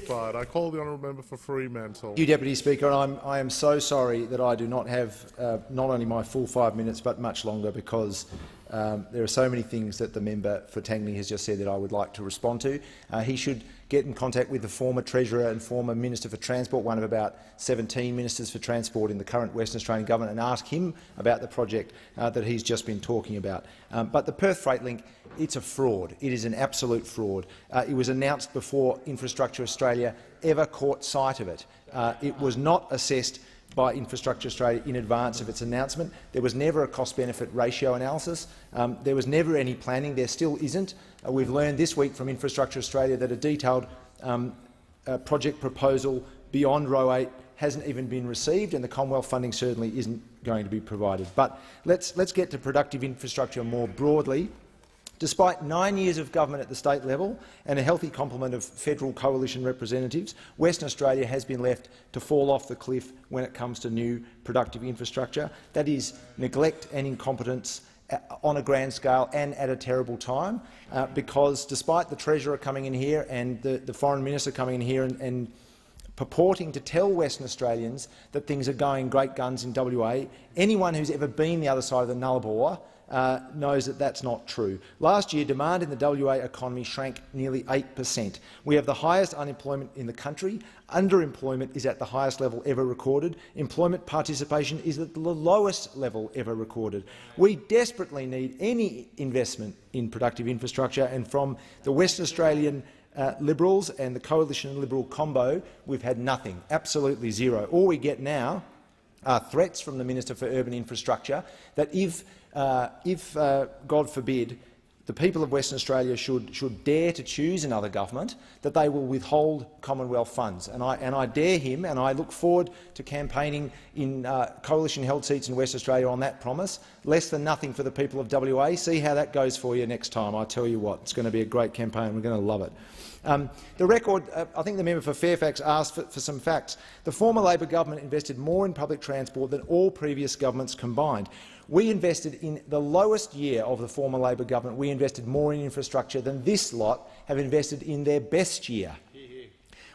satisfied. I call the honourable member for Fremantle. Thank you, Deputy Speaker. And I am so sorry that I do not have not only my full 5 minutes but much longer, because there are so many things that the member for Tangley has just said that I would like to respond to. He should get in contact with the former Treasurer and former Minister for Transport, one of about 17 Ministers for Transport in the current Western Australian government, and ask him about the project that he's just been talking about. But the Perth Freight Link, it's a fraud. It is an absolute fraud. It was announced before Infrastructure Australia ever caught sight of it. It was not assessed by Infrastructure Australia in advance of its announcement. There was never a cost-benefit ratio analysis. There was never any planning. There still isn't. We've learned this week from Infrastructure Australia that a detailed project proposal beyond Row 8 hasn't even been received, and the Commonwealth funding certainly isn't going to be provided. But let's get to productive infrastructure more broadly. Despite 9 years of government at the state level and a healthy complement of federal coalition representatives, Western Australia has been left to fall off the cliff when it comes to new productive infrastructure. That is neglect and incompetence on a grand scale and at a terrible time, because despite the Treasurer coming in here and the Foreign Minister coming in here and purporting to tell Western Australians that things are going great guns in WA, anyone who's ever been the other side of the Nullarbor knows that that's not true. Last year, demand in the WA economy shrank nearly 8%. We have the highest unemployment in the country. Underemployment is at the highest level ever recorded. Employment participation is at the lowest level ever recorded. We desperately need any investment in productive infrastructure, and from the Western Australian Liberals and the Coalition Liberal combo, we've had nothing, absolutely zero. All we get now are threats from the Minister for Urban Infrastructure that if God forbid, the people of Western Australia should dare to choose another government, that they will withhold Commonwealth funds. And I dare him, and I look forward to campaigning in coalition-held seats in Western Australia on that promise. Less than nothing for the people of WA. See how that goes for you next time. I tell you what, it's going to be a great campaign. We're going to love it. The record, I think the member for Fairfax asked for some facts. The former Labor government invested more in public transport than all previous governments combined. We invested in the lowest year of the former Labor government. We invested more in infrastructure than this lot have invested in their best year.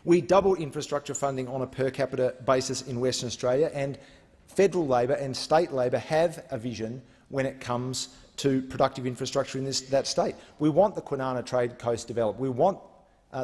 We doubled infrastructure funding on a per capita basis in Western Australia, and federal Labor and state Labor have a vision when it comes to productive infrastructure in that state. We want the Kwinana Trade Coast developed. We want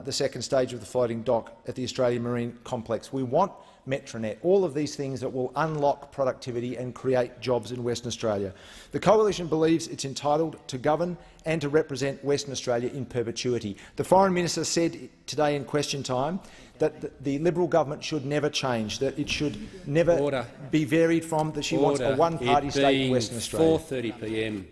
the second stage of the floating dock at the Australian Marine Complex. We want Metronet, all of these things that will unlock productivity and create jobs in Western Australia. The Coalition believes it's entitled to govern and to represent Western Australia in perpetuity. The Foreign Minister said today in question time that the Liberal government should never change, that it should never be varied from, that she wants a one-party state in Western Australia. 4:30 p.m.